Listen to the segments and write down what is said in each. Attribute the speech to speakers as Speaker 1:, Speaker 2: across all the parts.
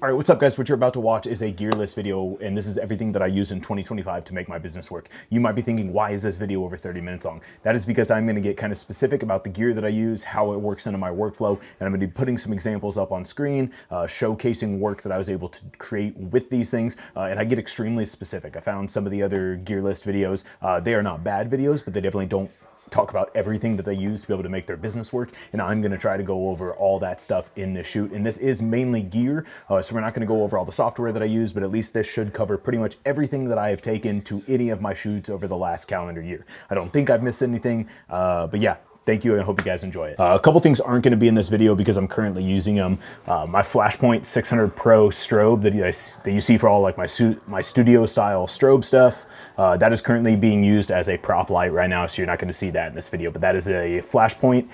Speaker 1: All right, what's up guys? What you're about to watch is a gearless video, and this is everything that I use in 2025 to make my business work. You might be thinking, why is this video over 30 minutes long? That is because I'm gonna get kind of specific about the gear that I use, how it works into my workflow, and I'm gonna be putting some examples up on screen, showcasing work that I was able to create with these things, and I get extremely specific. I found some of the other gearless videos, they are not bad videos, but they definitely don't talk about everything that they use to be able to make their business work, and I'm going to try to go over all that stuff in this shoot. And this is mainly gear, so we're not going to go over all the software that I use, but at least this should cover pretty much everything that I have taken to any of my shoots over the last calendar year. I don't think I've missed anything, but yeah. Thank you, and I hope you guys enjoy it. A couple things aren't going to be in this video because I'm currently using them. My Flashpoint 600 Pro strobe that you see for all like my studio style strobe stuff, that is currently being used as a prop light right now, so you're not going to see that in this video, but that is a Flashpoint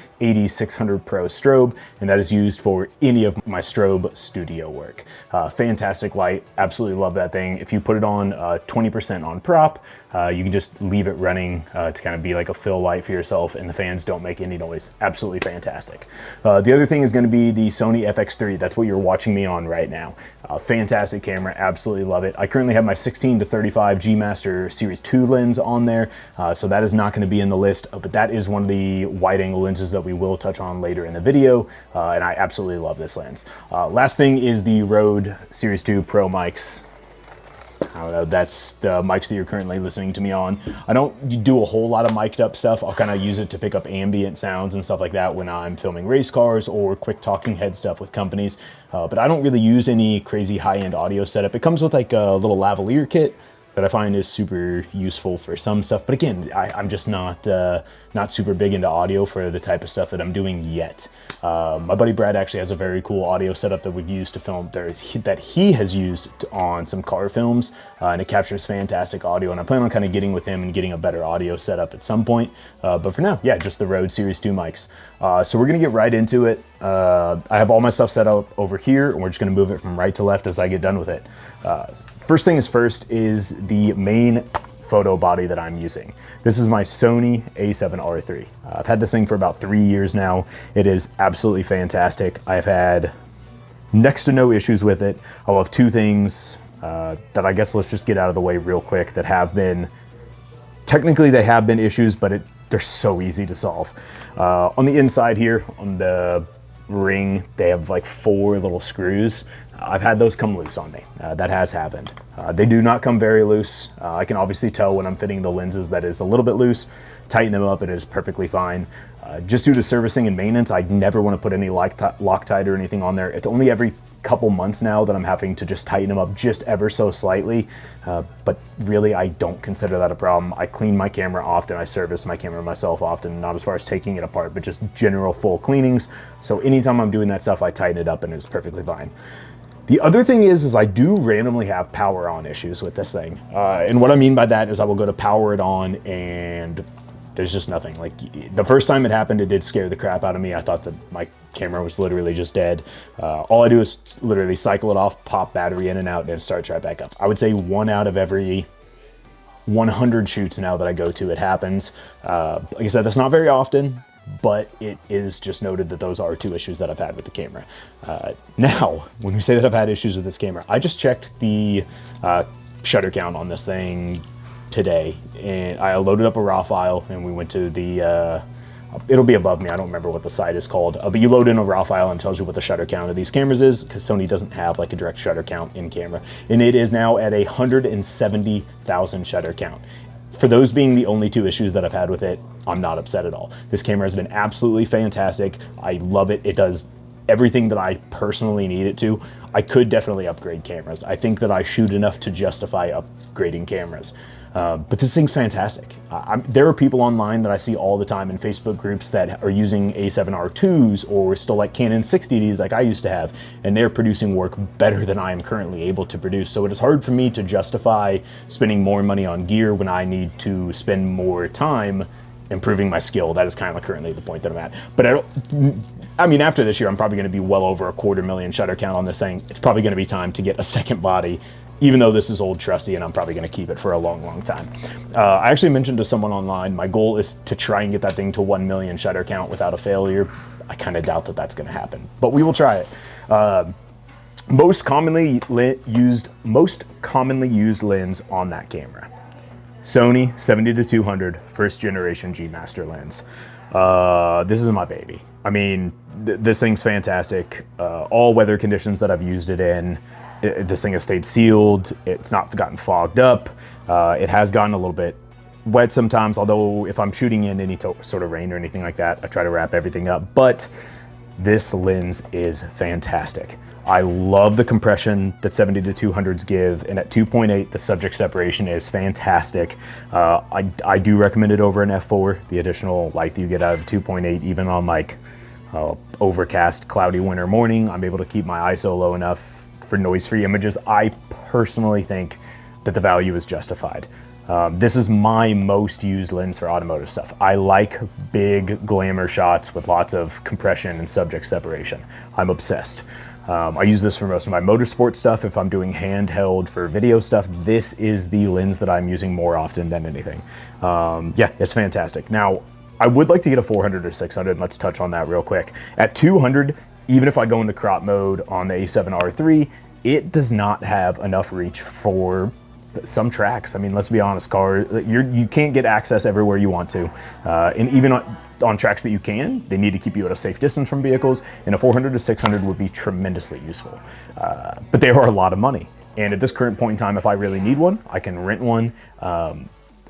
Speaker 1: 600 Pro strobe, and that is used for any of my strobe studio work. Fantastic light, absolutely love that thing. If you put it on 20% on prop, you can just leave it running to kind of be like a fill light for yourself, and the fans don't make any noise. Absolutely fantastic. The other thing is going to be the Sony FX3. That's what you're watching me on right now. Fantastic camera, absolutely love it. I currently have my 16-35 G Master Series 2 lens on there, so that is not going to be in the list, but that is one of the wide angle lenses that we will touch on later in the video, and I absolutely love this lens. Last thing is the Rode Series 2 Pro mics. I don't know, that's the mics that you're currently listening to me on. I don't do a whole lot of mic'd up stuff. I'll kind of use it to pick up ambient sounds and stuff like that when I'm filming race cars or quick talking head stuff with companies. But I don't really use any crazy high-end audio setup. It comes with like a little lavalier kit that I find is super useful for some stuff. But again, I'm just not super big into audio for the type of stuff that I'm doing yet. My buddy Brad actually has a very cool audio setup that we've used to film, that he has used on some car films, and it captures fantastic audio, and I plan on kind of getting with him and getting a better audio setup at some point. But for now, yeah, just the Rode Series 2 mics. So we're gonna get right into it. I have all my stuff set up over here, and we're just gonna move it from right to left as I get done with it. First thing is first is the main photo body that I'm using. This is my Sony A7R III. I've had this thing for about 3 years now. It is absolutely fantastic. I've had next to no issues with it. I'll have two things that I guess let's just get out of the way real quick that have been, technically they have been issues, but they're so easy to solve. On the inside here, on the ring, they have like 4 little screws. I've had those come loose on me. That has happened. They do not come very loose. I can obviously tell when I'm fitting the lenses that is a little bit loose, tighten them up, and it is perfectly fine. Just due to servicing and maintenance, I never want to put any Loctite or anything on there. It's only every couple months now that I'm having to just tighten them up just ever so slightly, but really I don't consider that a problem. I clean my camera often, I service my camera myself often, not as far as taking it apart, but just general full cleanings. So anytime I'm doing that stuff, I tighten it up and it's perfectly fine. The other thing is I do randomly have power on issues with this thing. And what I mean by that is I will go to power it on and there's just nothing. Like the first time it happened, it did scare the crap out of me. I thought that my camera was literally just dead. All I do is literally cycle it off, pop battery in and out, and it starts right back up. I would say 1 out of every 100 shoots now that I go to, it happens. Like I said, that's not very often, but it is just noted that those are 2 issues that I've had with the camera. Now, when we say that I've had issues with this camera, I just checked the shutter count on this thing today, and I loaded up a raw file, and we went to the, it'll be above me, I don't remember what the site is called, but you load in a raw file and it tells you what the shutter count of these cameras is, because Sony doesn't have like a direct shutter count in camera, and it is now at 170,000 shutter count. For those being the only 2 issues that I've had with it, I'm not upset at all. This camera has been absolutely fantastic. I love it. It does everything that I personally need it to. I could definitely upgrade cameras. I think that I shoot enough to justify upgrading cameras. But this thing's fantastic. There are people online that I see all the time in Facebook groups that are using A7R2s or still like Canon 60Ds like I used to have, and they're producing work better than I am currently able to produce. So it is hard for me to justify spending more money on gear when I need to spend more time improving my skill. That is kind of currently the point that I'm at. But I mean, after this year, I'm probably going to be well over 250,000 shutter count on this thing. It's probably going to be time to get a second body, even though this is old trusty and I'm probably going to keep it for a long, long time. I actually mentioned to someone online, my goal is to try and get that thing to 1 million shutter count without a failure. I kind of doubt that that's going to happen, but we will try it. Most commonly used lens on that camera. Sony 70-200 first generation G Master lens. This is my baby. I mean, this thing's fantastic. All weather conditions that I've used it in, this thing has stayed sealed. It's not gotten fogged up. It has gotten a little bit wet sometimes, although if I'm shooting in any sort of rain or anything like that, I try to wrap everything up. But this lens is fantastic. I love the compression that 70-200s give, and at 2.8, the subject separation is fantastic. I do recommend it over an f4. The additional light that you get out of 2.8, even on like overcast, cloudy winter morning, I'm able to keep my ISO low enough for noise-free images. I personally think that the value is justified. This is my most used lens for automotive stuff. I like big glamour shots with lots of compression and subject separation. I'm obsessed. I use this for most of my motorsport stuff. If I'm doing handheld for video stuff, this is the lens that I'm using more often than anything. Yeah, it's fantastic. Now, I would like to get a 400 or 600. Let's touch on that real quick. At 200, even if I go into crop mode on the A7R3, it does not have enough reach for some tracks. I mean, let's be honest, you can't get access everywhere you want to. And even on tracks that you can, they need to keep you at a safe distance from vehicles, and a 400 to 600 would be tremendously useful. But they are a lot of money. And at this current point in time, if I really need one, I can rent one.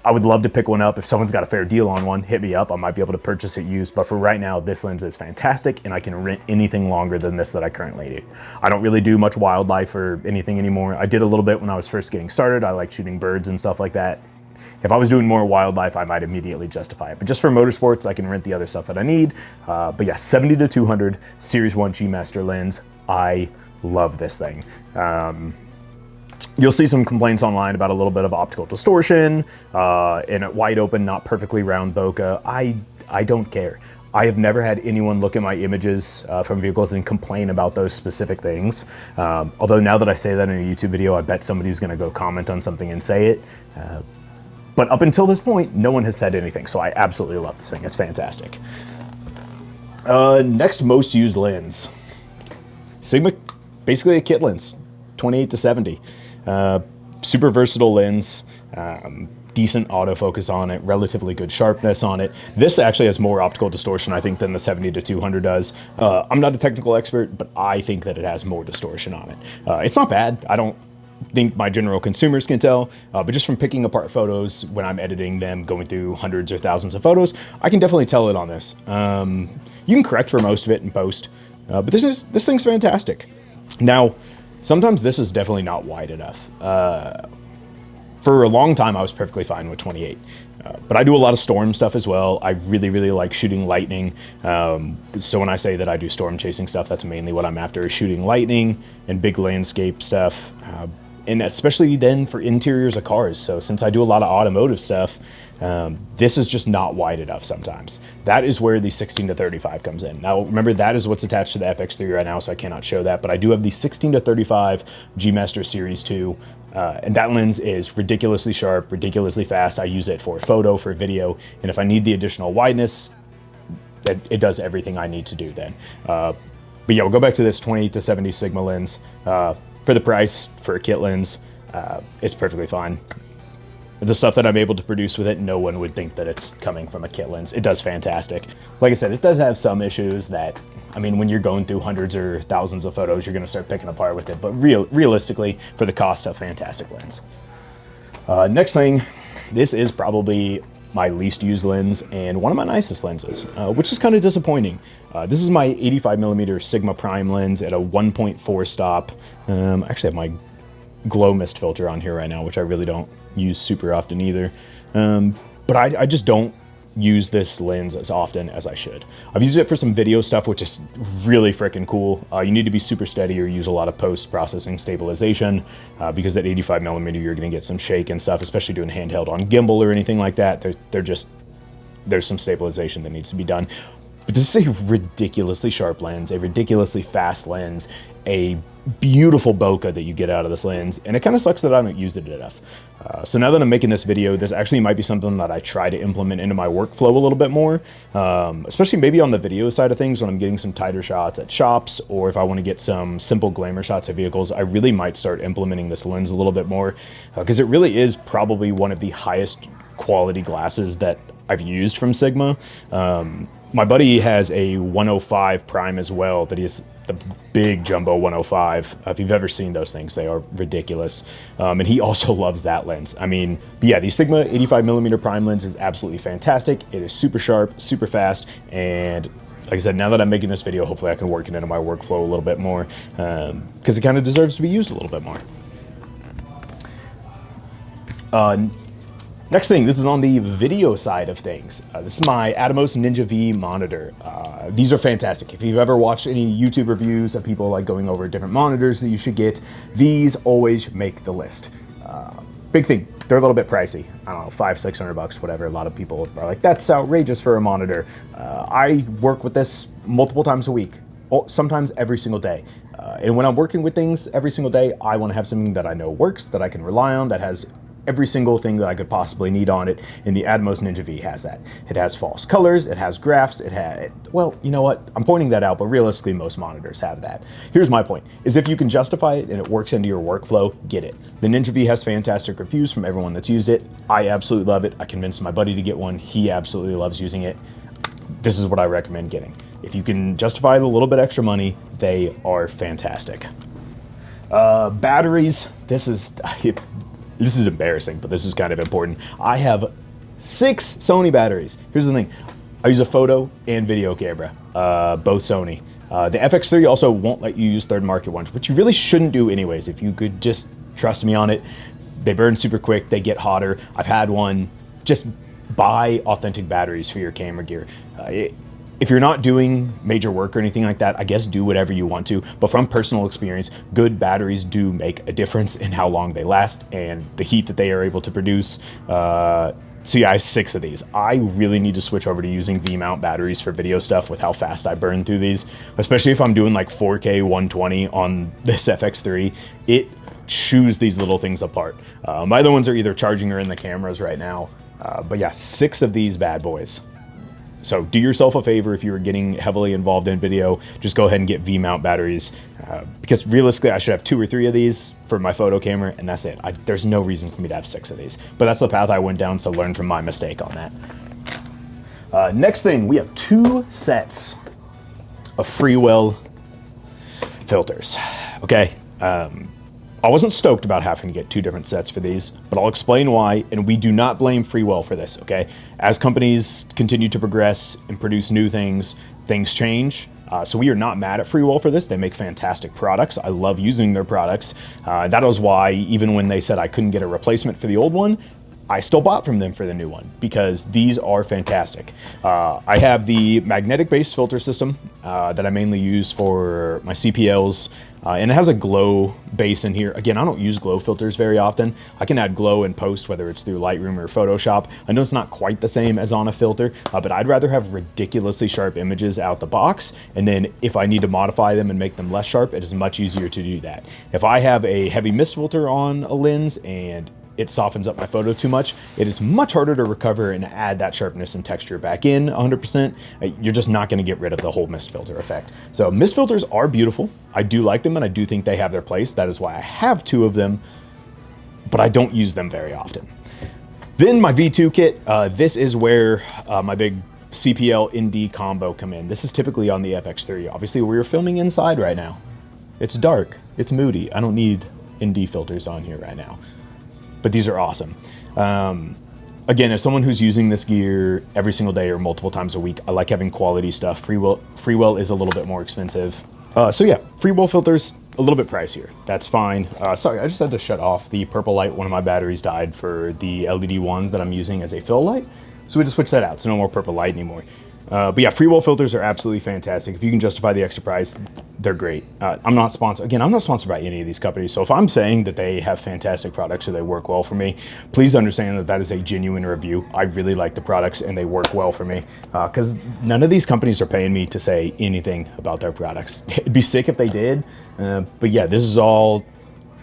Speaker 1: I would love to pick one up. If someone's got a fair deal on one, hit me up. I might be able to purchase it used. But for right now, this lens is fantastic, and I can rent anything longer than this that I currently do. I don't really do much wildlife or anything anymore. I did a little bit when I was first getting started. I like shooting birds and stuff like that. If I was doing more wildlife, I might immediately justify it. But just for motorsports, I can rent the other stuff that I need. But yeah, 70-200 Series 1 G Master lens. I love this thing. You'll see some complaints online about a little bit of optical distortion and at wide open, not perfectly round bokeh. I don't care. I have never had anyone look at my images from vehicles and complain about those specific things. Although now that I say that in a YouTube video, I bet somebody's gonna go comment on something and say it. But up until this point, no one has said anything, so I absolutely love this thing. It's fantastic. Next most used lens. Sigma, basically a kit lens, 28-70. Super versatile lens, decent autofocus on it, relatively good sharpness on it. This actually has more optical distortion, I think, than the 70-200 does. I'm not a technical expert, but I think that it has more distortion on it. It's not bad. I don't think my general consumers can tell, but just from picking apart photos when I'm editing them, going through hundreds or thousands of photos, I can definitely tell it on this. You can correct for most of it in post, but this thing's fantastic. Now, sometimes this is definitely not wide enough. For a long time, I was perfectly fine with 28. But I do a lot of storm stuff as well. I really, really like shooting lightning. So when I say that I do storm chasing stuff, that's mainly what I'm after, is shooting lightning and big landscape stuff. And especially then for interiors of cars. So since I do a lot of automotive stuff, this is just not wide enough sometimes. That is where the 16-35 comes in. Now, remember, that is what's attached to the FX3 right now, so I cannot show that, but I do have the 16-35 G Master Series 2, and that lens is ridiculously sharp, ridiculously fast. I use it for photo, for video, and if I need the additional wideness, it does everything I need to do then. But yeah, we'll go back to this 28-70 Sigma lens. For the price, for a kit lens, it's perfectly fine. The stuff that I'm able to produce with it, no one would think that it's coming from a kit lens. It does fantastic. Like I said, it does have some issues that, I mean, when you're going through hundreds or thousands of photos, you're gonna start picking apart with it, but realistically, for the cost, a fantastic lens. Next thing, this is probably my least used lens and one of my nicest lenses, which is kind of disappointing. This is my 85mm Sigma Prime lens at a 1.4 stop. I actually have my glow mist filter on here right now, which I really don't use super often either. But I just don't use this lens as often as I should. I've used it for some video stuff, which is really freaking cool. You need to be super steady or use a lot of post-processing stabilization because at 85mm you're gonna get some shake and stuff, especially doing handheld on gimbal or anything like that. There's some stabilization that needs to be done. But this is a ridiculously sharp lens, a ridiculously fast lens, a beautiful bokeh that you get out of this lens, and it kind of sucks that I don't use it enough. So now that I'm making this video, this actually might be something that I try to implement into my workflow a little bit more, especially maybe on the video side of things when I'm getting some tighter shots at shops, or if I want to get some simple glamour shots of vehicles. I really might start implementing this lens a little bit more, because it really is probably one of the highest quality glasses that I've used from Sigma. My buddy has a 105 prime as well, that is the big jumbo 105. If you've ever seen those things, they are ridiculous. And he also loves that lens. I mean, but yeah, the Sigma 85mm prime lens is absolutely fantastic. It is super sharp, super fast, and like I said, now that I'm making this video, hopefully I can work it into my workflow a little bit more, because it kind of deserves to be used a little bit more. Next thing, this is on the video side of things. This is my Atomos Ninja V monitor. These are fantastic. If you've ever watched any YouTube reviews of people like going over different monitors that you should get, these always make the list. Big thing, they're a little bit pricey. I don't know, $500-600, whatever. A lot of people are like, that's outrageous for a monitor. I work with this multiple times a week, sometimes every single day. And when I'm working with things every single day, I want to have something that I know works, that I can rely on, that has every single thing that I could possibly need on it, and the Atomos Ninja V has that. It has false colors, it has graphs, well, you know what? I'm pointing that out, but realistically, most monitors have that. Here's my point, is if you can justify it and it works into your workflow, get it. The Ninja V has fantastic reviews from everyone that's used it. I absolutely love it. I convinced my buddy to get one. He absolutely loves using it. This is what I recommend getting. If you can justify the little bit extra money, they are fantastic. Batteries, this is embarrassing, but this is kind of important. I have 6 Sony batteries. Here's the thing. I use a photo and video camera, both Sony. The FX3 also won't let you use third market ones, which you really shouldn't do anyways. If you could just trust me on it. They burn super quick, they get hotter. I've had one. Just buy authentic batteries for your camera gear. If you're not doing major work or anything like that, I guess do whatever you want to. But from personal experience, good batteries do make a difference in how long they last and the heat that they are able to produce. So yeah, I have 6 of these. I really need to switch over to using V-mount batteries for video stuff with how fast I burn through these, especially if I'm doing like 4K 120 on this FX3. It chews these little things apart. My other ones are either charging or in the cameras right now. But yeah, 6 of these bad boys. So do yourself a favor if you're getting heavily involved in video, just go ahead and get V-mount batteries, because realistically I should have 2 or 3 of these for my photo camera, and that's it. There's no reason for me to have 6 of these, but that's the path I went down, so learn from my mistake on that. Next thing, we have 2 sets of Freewell filters. Okay, I wasn't stoked about having to get 2 different sets for these, but I'll explain why, and we do not blame Freewell for this, okay? As companies continue to progress and produce new things, things change. So we are not mad at Freewell for this. They make fantastic products. I love using their products. That was why even when they said I couldn't get a replacement for the old one, I still bought from them for the new one because these are fantastic. I have the magnetic based filter system that I mainly use for my CPLs, and it has a glow base in here. Again, I don't use glow filters very often. I can add glow in post, whether it's through Lightroom or Photoshop. I know it's not quite the same as on a filter, but I'd rather have ridiculously sharp images out the box, and then if I need to modify them and make them less sharp, it is much easier to do that. If I have a heavy mist filter on a lens and it softens up my photo too much, it is much harder to recover and add that sharpness and texture back in 100%. You're just not gonna get rid of the whole mist filter effect. So mist filters are beautiful. I do like them and I do think they have their place. That is why I have 2 of them, but I don't use them very often. Then my V2 kit, this is where my big CPL ND combo come in. This is typically on the FX3. Obviously we're filming inside right now. It's dark, it's moody. I don't need ND filters on here right now. But these are awesome. Again, as someone who's using this gear every single day or multiple times a week, I like having quality stuff. Freewell is a little bit more expensive. So yeah, Freewell filters, a little bit pricier. That's fine. Sorry, I just had to shut off the purple light. One of my batteries died for the LED ones that I'm using as a fill light. So we just switched that out, so no more purple light anymore. But yeah, freewheel filters are absolutely fantastic. If you can justify the extra price, they're great. I'm not sponsored. Again, I'm not sponsored by any of these companies. So if I'm saying that they have fantastic products or they work well for me, please understand that that is a genuine review. I really like the products and they work well for me, because none of these companies are paying me to say anything about their products. It'd be sick if they did. But yeah, this is all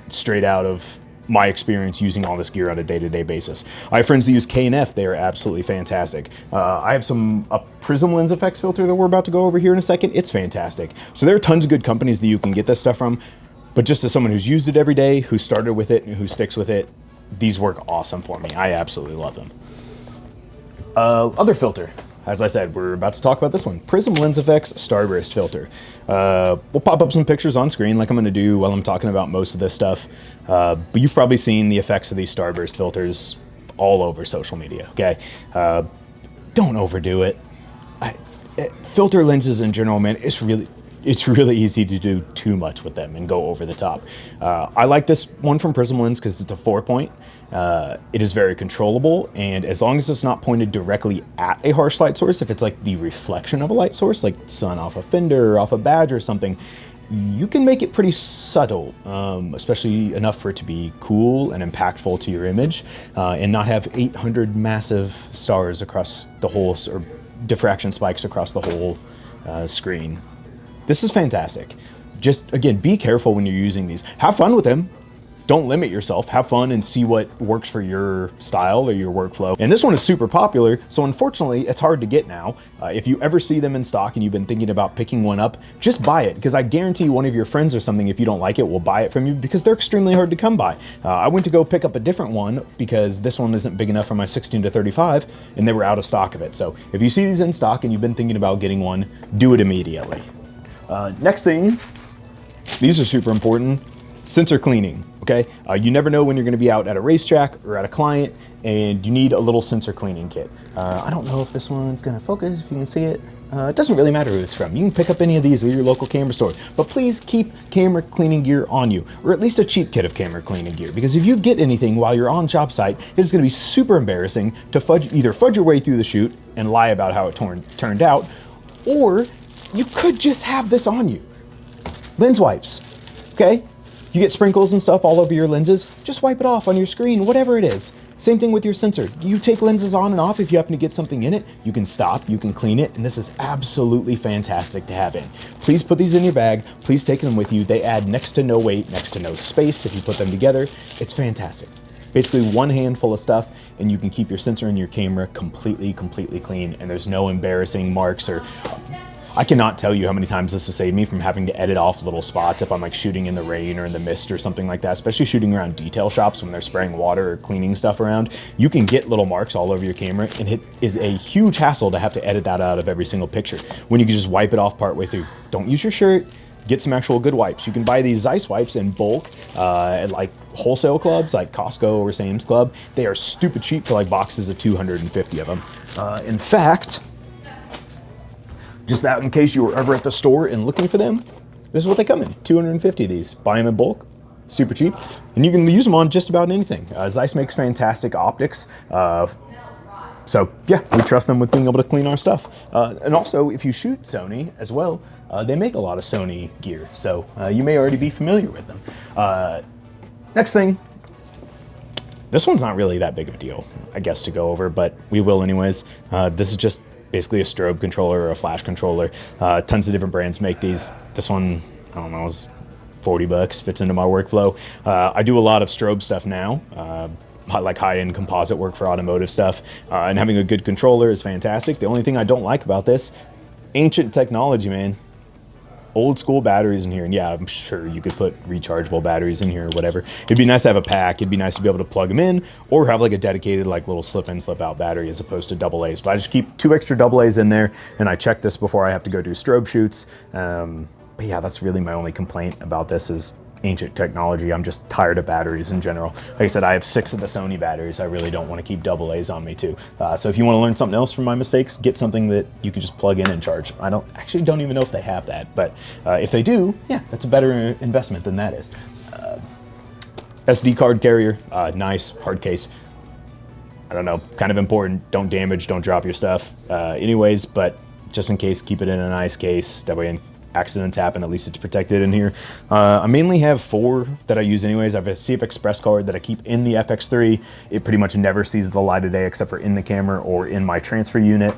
Speaker 1: straight out of my experience using all this gear on a day-to-day basis. I have friends that use K&F. They are absolutely fantastic. I have a prism lens effects filter that we're about to go over here in a second. It's fantastic. So there are tons of good companies that you can get this stuff from, but just as someone who's used it every day, who started with it and who sticks with it, these work awesome for me. I absolutely love them. Other filter. As I said, we're about to talk about this one. Prism Lens Effects Starburst Filter. We'll pop up some pictures on screen like I'm gonna do while I'm talking about most of this stuff. But you've probably seen the effects of these Starburst filters all over social media, okay? Don't overdo it. Filter lenses in general, man, it's really easy to do too much with them and go over the top. I like this one from Prism Lens because it's a 4-point. It is very controllable, and as long as it's not pointed directly at a harsh light source, if it's like the reflection of a light source, like sun off a fender or off a badge or something, you can make it pretty subtle, especially enough for it to be cool and impactful to your image, and not have 800 massive stars across the whole, or diffraction spikes across the whole screen. This is fantastic. Just, again, be careful when you're using these. Have fun with them. Don't limit yourself. Have fun and see what works for your style or your workflow. And this one is super popular, so unfortunately, it's hard to get now. If you ever see them in stock and you've been thinking about picking one up, just buy it, because I guarantee one of your friends or something, if you don't like it, will buy it from you, because they're extremely hard to come by. I went to go pick up a different one because this one isn't big enough for my 16 to 35, and they were out of stock of it. So if you see these in stock and you've been thinking about getting one, do it immediately. Next thing, these are super important. Sensor cleaning, okay? You never know when you're gonna be out at a racetrack or at a client, and you need a little sensor cleaning kit. I don't know if this one's gonna focus, if you can see it. It doesn't really matter who it's from. You can pick up any of these at your local camera store, but please keep camera cleaning gear on you, or at least a cheap kit of camera cleaning gear, because if you get anything while you're on job site, it's gonna be super embarrassing to either fudge your way through the shoot and lie about how it turned out, or you could just have this on you. Lens wipes, okay? You get sprinkles and stuff all over your lenses, just wipe it off on your screen, whatever it is. Same thing with your sensor. You take lenses on and off. If you happen to get something in it, you can stop, you can clean it, and this is absolutely fantastic to have in. Please put these in your bag. Please take them with you. They add next to no weight, next to no space if you put them together. It's fantastic. Basically one handful of stuff, and you can keep your sensor and your camera completely clean, and there's no embarrassing marks or... I cannot tell you how many times this has saved me from having to edit off little spots if I'm like shooting in the rain or in the mist or something like that, especially shooting around detail shops when they're spraying water or cleaning stuff around. You can get little marks all over your camera, and it is a huge hassle to have to edit that out of every single picture when you can just wipe it off partway through. Don't use your shirt. Get some actual good wipes. You can buy these Zeiss wipes in bulk at like wholesale clubs like Costco or Sam's Club. They are stupid cheap for like boxes of 250 of them. In fact, just out in case you were ever at the store and looking for them, this is what they come in, 250 of these. Buy them in bulk, super cheap, and you can use them on just about anything. Zeiss makes fantastic optics, so yeah, we trust them with being able to clean our stuff. And also, if you shoot Sony as well, they make a lot of Sony gear, so you may already be familiar with them. Next thing, this one's not really that big of a deal, I guess, to go over, but we will anyways. This is just basically a strobe controller or a flash controller. Tons of different brands make these. This one, I don't know, is 40 bucks, fits into my workflow. I do a lot of strobe stuff now, like high-end composite work for automotive stuff, and having a good controller is fantastic. The only thing I don't like about this, ancient technology, man. Old school batteries in here, and yeah, I'm sure you could put rechargeable batteries in here or whatever. It'd be nice to have a pack. It'd be nice to be able to plug them in, or have like a dedicated like little slip-in, slip-out battery as opposed to AA's. But I just keep 2 extra AA's in there, and I check this before I have to go do strobe shoots. But yeah, that's really my only complaint about this is ancient technology. I'm just tired of batteries in general. Like I said, I have 6 of the Sony batteries. I really don't want to keep AA's on me too. So if you want to learn something else from my mistakes, get something that you can just plug in and charge. I don't even know if they have that, but if they do, yeah, that's a better investment than that is. SD card carrier, nice, hard case. I don't know, kind of important. Don't damage, don't drop your stuff. Anyways, but just in case, keep it in a nice case. That way accidents happen, at least it's protected in here. I mainly have 4 that I use anyways. I have a CF Express card that I keep in the FX3. It pretty much never sees the light of day except for in the camera or in my transfer unit,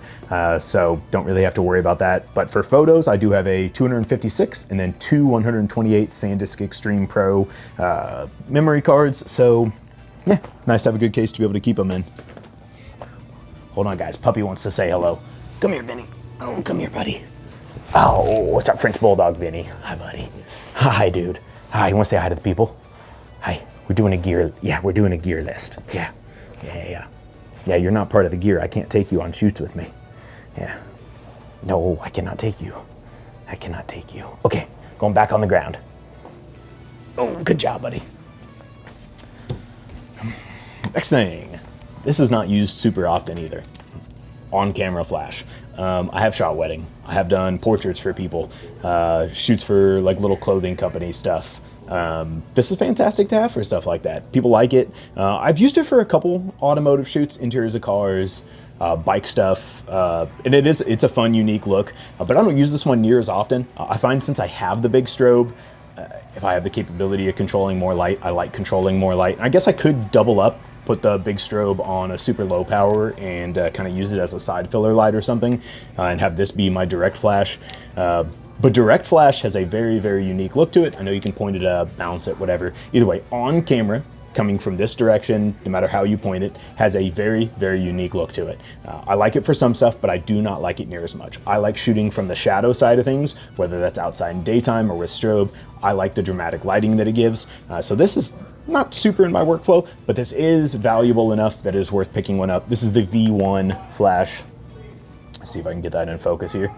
Speaker 1: so don't really have to worry about that. But for photos, I do have a 256 and then 2 128 SanDisk Extreme Pro memory cards, so yeah, nice to have a good case to be able to keep them in. Hold on guys, puppy wants to say hello. Come here, Vinny. Oh, come here, buddy. Oh, what's up, French Bulldog, Vinny? Hi, buddy. Hi, dude. Hi, you want to say hi to the people? Hi, we're doing a gear, yeah, we're doing a gear list. Yeah, you're not part of the gear. I can't take you on shoots with me. Yeah. No, I cannot take you. I cannot take you. Okay, going back on the ground. Oh, good job, buddy. Next thing. This is not used super often either. On-camera flash. I have shot wedding. I have done portraits for people, shoots for like little clothing company stuff. This is fantastic to have for stuff like that. People like it. I've used it for a couple automotive shoots, interiors of cars, bike stuff, and it's a fun, unique look, but I don't use this one near as often. I find since I have the big strobe, if I have the capability of controlling more light, I like controlling more light. I guess I could double up, put the big strobe on a super low power and kind of use it as a side filler light or something, and have this be my direct flash. But direct flash has a very, very unique look to it. I know you can point it, bounce it, whatever. Either way, on camera, coming from this direction, no matter how you point it, has a very, very unique look to it. I like it for some stuff, but I do not like it near as much. I like shooting from the shadow side of things, whether that's outside in daytime or with strobe. I like the dramatic lighting that it gives. So this is not super in my workflow, but this is valuable enough that it is worth picking one up. This is the V1 flash. Let's see if I can get that in focus here.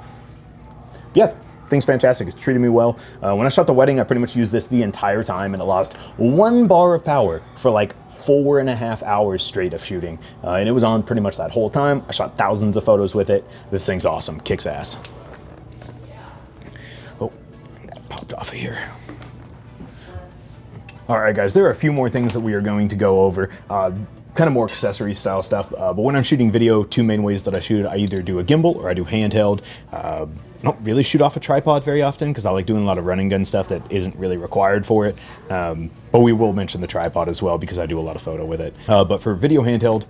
Speaker 1: Yeah, thing's fantastic. It's treated me well. When I shot the wedding, I pretty much used this the entire time, and it lost 1 bar of power for like 4.5 hours straight of shooting. And it was on pretty much that whole time. I shot thousands of photos with it. This thing's awesome, kicks ass. Oh, that popped off of here. All right, guys, there are a few more things that we are going to go over. Kind of more accessory style stuff, but when I'm shooting video, 2 main ways that I shoot. I either do a gimbal or I do handheld. I don't really shoot off a tripod very often because I like doing a lot of run and gun stuff that isn't really required for it. But we will mention the tripod as well because I do a lot of photo with it. But for video handheld,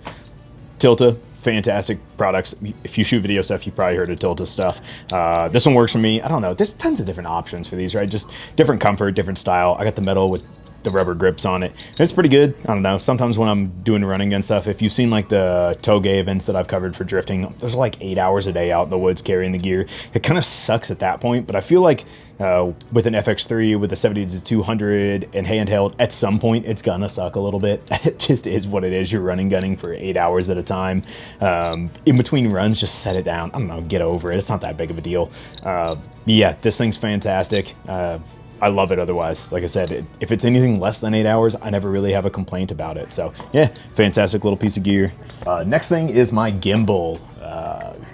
Speaker 1: Tilta, fantastic products. If you shoot video stuff, you probably heard of Tilta stuff. This one works for me. I don't know, there's tons of different options for these, right? Just different comfort, different style. I got the metal with the rubber grips on it. And it's pretty good. I don't know, sometimes when I'm doing running and stuff, if you've seen like the Toge events that I've covered for drifting, there's like 8 hours a day out in the woods carrying the gear. It kind of sucks at that point, but I feel like with an FX3, with a 70-200 and handheld, at some point it's gonna suck a little bit. It just is what it is. You're running gunning for 8 hours at a time. In between runs, just set it down. I don't know, get over it. It's not that big of a deal. Yeah, this thing's fantastic. I love it otherwise. Like I said, if it's anything less than 8 hours, I never really have a complaint about it. So yeah, fantastic little piece of gear. Next thing is my gimbal.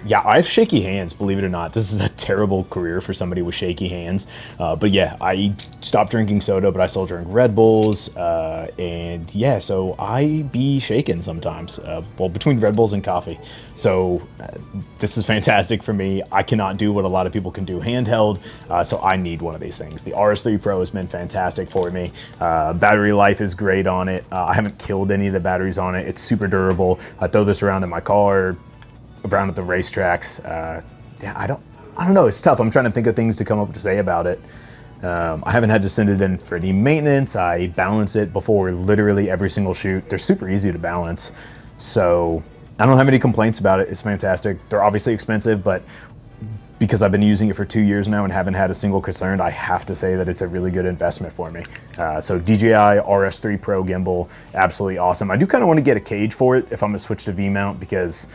Speaker 1: Yeah, I have shaky hands, believe it or not. This is a terrible career for somebody with shaky hands. But yeah, I stopped drinking soda, but I still drink Red Bulls. And yeah, so I be shaken sometimes, well, between Red Bulls and coffee. So this is fantastic for me. I cannot do what a lot of people can do handheld, so I need one of these things. The RS3 Pro has been fantastic for me. Battery life is great on it. I haven't killed any of the batteries on it. It's super durable. I throw this around in my car, around at the racetracks. Yeah, I don't know, it's tough. I'm trying to think of things to come up to say about it. I haven't had to send it in for any maintenance. I balance it before literally every single shoot. They're super easy to balance. So I don't have any complaints about it. It's fantastic. They're obviously expensive, but because I've been using it for 2 years now and haven't had a single concern, I have to say that it's a really good investment for me. So DJI RS3 Pro gimbal, absolutely awesome. I do kind of want to get a cage for it if I'm gonna switch to V-mount, because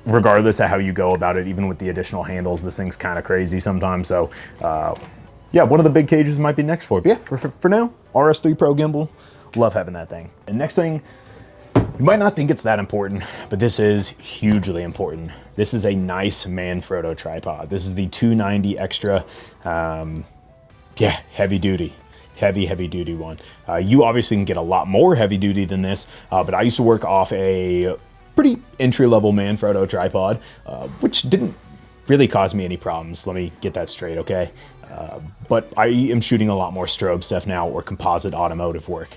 Speaker 1: regardless of how you go about it, even with the additional handles, this thing's kind of crazy sometimes. So yeah, one of the big cages might be next for it. But yeah, for now, RS3 Pro gimbal, love having that thing. And next thing, you might not think it's that important, but this is hugely important. This is a nice Manfrotto tripod. This is the 290 Extra, yeah, heavy duty one. You obviously can get a lot more heavy duty than this, but I used to work off a pretty entry-level Manfrotto tripod, which didn't really cause me any problems. Let me get that straight, okay? But I am shooting a lot more strobe stuff now, or composite automotive work.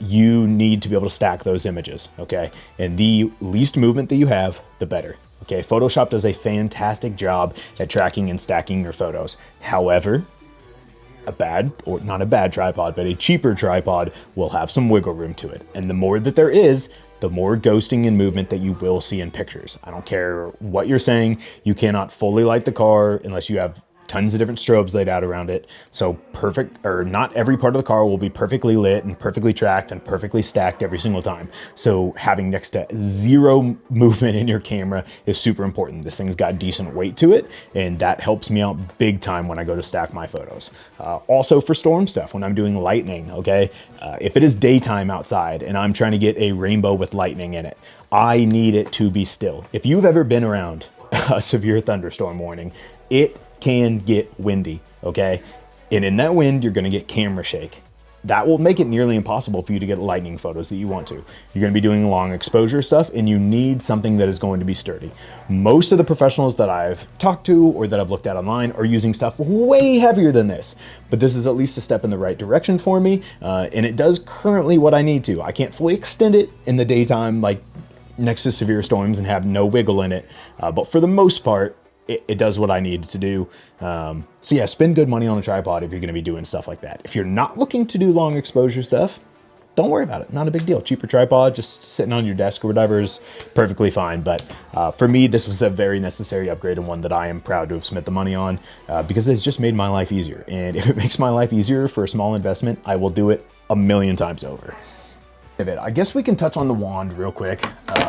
Speaker 1: You need to be able to stack those images, okay? And the least movement that you have, the better. Okay, Photoshop does a fantastic job at tracking and stacking your photos. However, not a bad tripod, but a cheaper tripod will have some wiggle room to it. And the more that there is, the more ghosting and movement that you will see in pictures. I don't care what you're saying, you cannot fully light the car unless you have tons of different strobes laid out around it. So not every part of the car will be perfectly lit and perfectly tracked and perfectly stacked every single time. So having next to zero movement in your camera is super important. This thing's got decent weight to it, and that helps me out big time when I go to stack my photos. Also for storm stuff, when I'm doing lightning, okay? If it is daytime outside and I'm trying to get a rainbow with lightning in it, I need it to be still. If you've ever been around a severe thunderstorm warning, it can get windy, okay? And in that wind, you're gonna get camera shake. That will make it nearly impossible for you to get lightning photos that you want to. You're gonna be doing long exposure stuff, and you need something that is going to be sturdy. Most of the professionals that I've talked to or that I've looked at online are using stuff way heavier than this, but this is at least a step in the right direction for me, and it does currently what I need to. I can't fully extend it in the daytime, like next to severe storms, and have no wiggle in it, but for the most part, it does what I need to do. So yeah, spend good money on a tripod if you're gonna be doing stuff like that. If you're not looking to do long exposure stuff, don't worry about it. Not a big deal. Cheaper tripod, just sitting on your desk or whatever is perfectly fine. But for me, this was a very necessary upgrade, and one that I am proud to have spent the money on because it's just made my life easier. And if it makes my life easier for a small investment, I will do it a million times over. I guess we can touch on the wand real quick.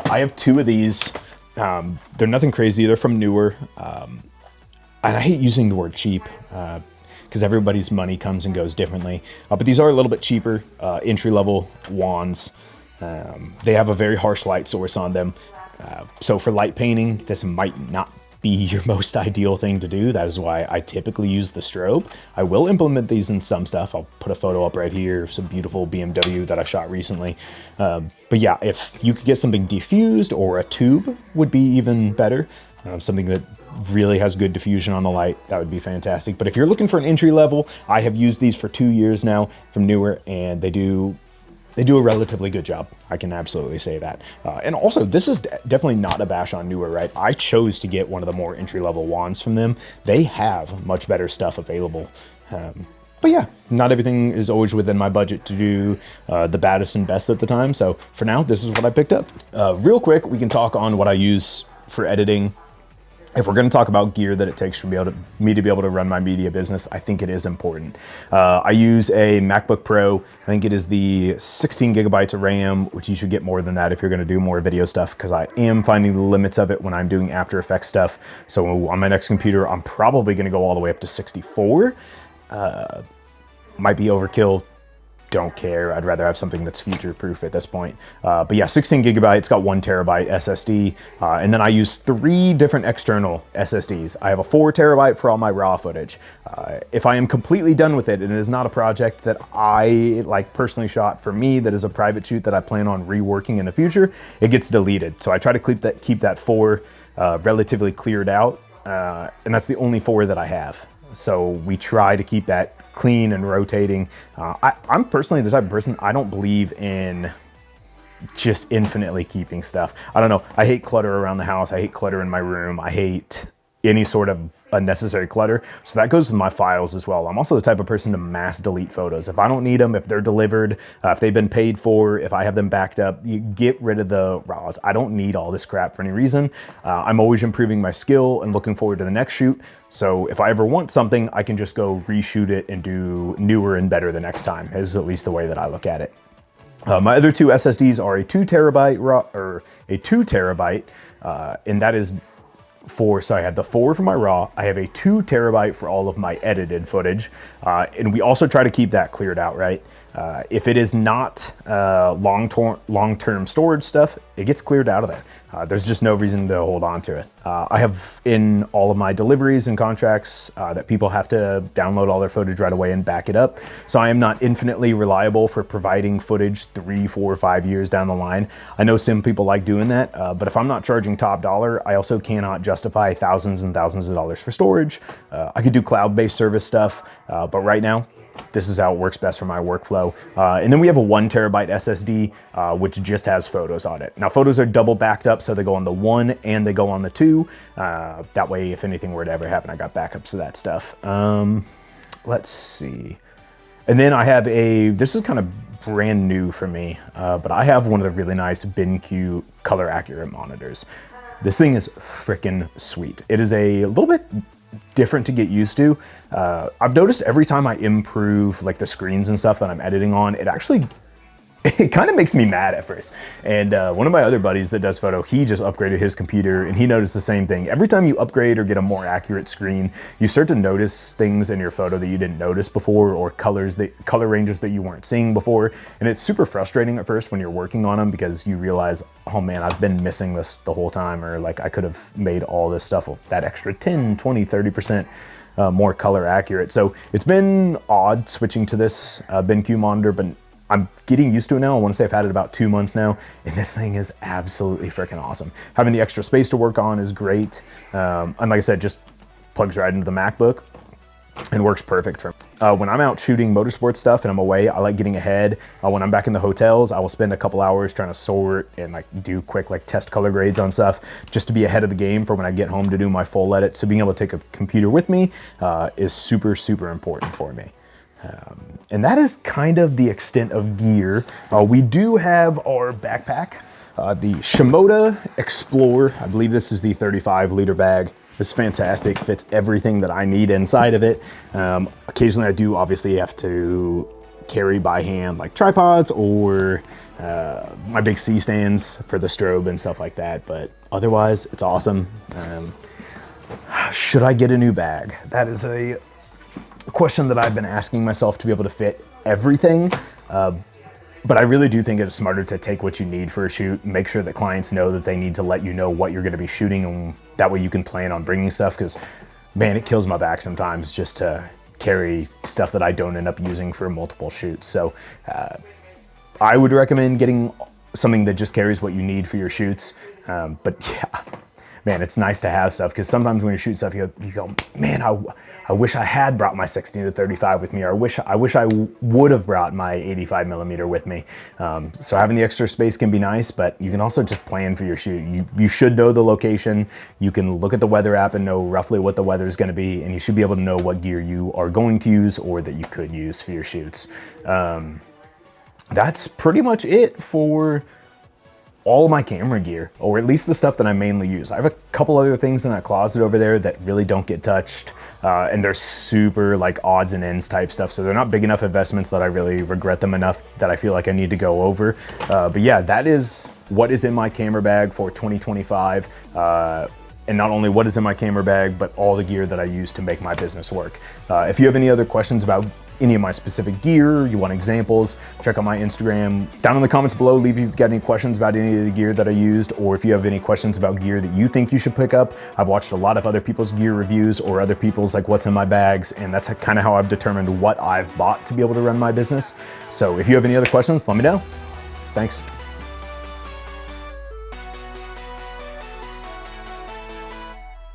Speaker 1: I have two of these. They're nothing crazy. They're from Newer. And I hate using the word cheap because everybody's money comes and goes differently. But these are a little bit cheaper, entry-level wands. They have a very harsh light source on them. So for light painting, this might not be your most ideal thing to do. That is why I typically use the strobe. I will implement these in some stuff. I'll put a photo up right here, some beautiful BMW that I shot recently. But yeah, if you could get something diffused, or a tube would be even better. Something that really has good diffusion on the light, that would be fantastic. But if you're looking for an entry level, I have used these for 2 years now from Newer, and they do a relatively good job. I can absolutely say that. And also, this is definitely not a bash on Newer, right? I chose to get one of the more entry-level wands from them. They have much better stuff available. But yeah, not everything is always within my budget to do the baddest and best at the time. So for now, this is what I picked up. Real quick, we can talk on what I use for editing. If we're going to talk about gear that it takes for me to be able to run my media business, I think it is important. I use a MacBook Pro. I think it is the 16 gigabytes of RAM, which you should get more than that if you're going to do more video stuff, because I am finding the limits of it when I'm doing After Effects stuff. So on my next computer, I'm probably going to go all the way up to 64. Might be overkill. Don't care. I'd rather have something that's future-proof at this point. But yeah, 16 gigabytes, got 1 terabyte SSD. And then I use 3 different external SSDs. I have a 4 terabyte for all my raw footage. If I am completely done with it, and it is not a project that I personally shot for me, that is a private shoot that I plan on reworking in the future, it gets deleted. So I try to keep that 4 relatively cleared out. And that's the only 4 that I have. So we try to keep that clean and rotating. I'm personally the type of person, I don't believe in just infinitely keeping stuff. I don't know. I hate clutter around the house. I hate clutter in my room. I hate any sort of unnecessary clutter. So that goes with my files as well. I'm also the type of person to mass delete photos. If I don't need them, if they're delivered, if they've been paid for, if I have them backed up, you get rid of the raws. I don't need all this crap for any reason. I'm always improving my skill and looking forward to the next shoot. So if I ever want something, I can just go reshoot it and do newer and better the next time, is at least the way that I look at it. My other 2 SSDs are a 2 terabyte raw, or a 2 terabyte, and that is so I had the 4 for my raw. I have a 2 terabyte for all of my edited footage. And we also try to keep that cleared out, right? If it is not long-term storage stuff, it gets cleared out of there. There's just no reason to hold on to it. I have in all of my deliveries and contracts that people have to download all their footage right away and back it up. So I am not infinitely reliable for providing footage 3, 4, 5 years down the line. I know some people like doing that, but if I'm not charging top dollar, I also cannot justify thousands and thousands of dollars for storage. I could do cloud-based service stuff, but right now, this is how it works best for my workflow. And then we have a 1 terabyte SSD, which just has photos on it. Now, photos are double backed up, so they go on the 1 and they go on the 2. That way, if anything were to ever happen, I got backups of that stuff. Let's see. And then I have this is kind of brand new for me, but I have one of the really nice BenQ color accurate monitors. This thing is freaking sweet. It is a little bit different to get used to. I've noticed every time I improve like the screens and stuff that I'm editing on, it kind of makes me mad at first. And one of my other buddies that does photo, he just upgraded his computer and he noticed the same thing. Every time you upgrade or get a more accurate screen, you start to notice things in your photo that you didn't notice before, or color ranges that you weren't seeing before. And it's super frustrating at first when you're working on them, because you realize, oh man, I've been missing this the whole time, or like I could have made all this stuff that extra 10, 20, 30% more color accurate. So it's been odd switching to this BenQ monitor, but I'm getting used to it now. I want to say I've had it about 2 months now, and this thing is absolutely freaking awesome. Having the extra space to work on is great. And like I said, just plugs right into the MacBook and works perfect for me. When I'm out shooting motorsports stuff and I'm away, I like getting ahead. When I'm back in the hotels, I will spend a couple hours trying to sort and like do quick like test color grades on stuff, just to be ahead of the game for when I get home to do my full edit. So being able to take a computer with me is super, super important for me. And that is kind of the extent of gear. We do have our backpack, the Shimoda Explorer. I believe this is the 35-liter bag. It's fantastic, fits everything that I need inside of it. Occasionally I do obviously have to carry by hand like tripods or my big C stands for the strobe and stuff like that, but otherwise it's awesome. Should I get a new bag? That is a question that I've been asking myself, to be able to fit everything. But I really do think it's smarter to take what you need for a shoot, make sure that clients know that they need to let you know what you're going to be shooting, and that way you can plan on bringing stuff, because man, it kills my back sometimes just to carry stuff that I don't end up using for multiple shoots. So I would recommend getting something that just carries what you need for your shoots. But yeah, man, it's nice to have stuff, because sometimes when you shoot stuff, you go, man, I wish I had brought my 16-35 with me, or I wish I would have brought my 85mm with me. So having the extra space can be nice, but you can also just plan for your shoot. You should know the location. You can look at the weather app and know roughly what the weather is going to be, and you should be able to know what gear you are going to use or that you could use for your shoots. That's pretty much it for all of my camera gear, or at least the stuff that I mainly use. I have a couple other things in that closet over there that really don't get touched, and they're super like odds and ends type stuff, so they're not big enough investments that I really regret them enough that I feel like I need to go over. But yeah, that is what is in my camera bag for 2025. And not only what is in my camera bag, but all the gear that I use to make my business work. If you have any other questions about any of my specific gear, you want examples, check out my Instagram. Down in the comments below, leave if you've got any questions about any of the gear that I used, or if you have any questions about gear that you think you should pick up. I've watched a lot of other people's gear reviews, or other people's like what's in my bags, and that's kind of how I've determined what I've bought to be able to run my business. So if you have any other questions, let me know. Thanks.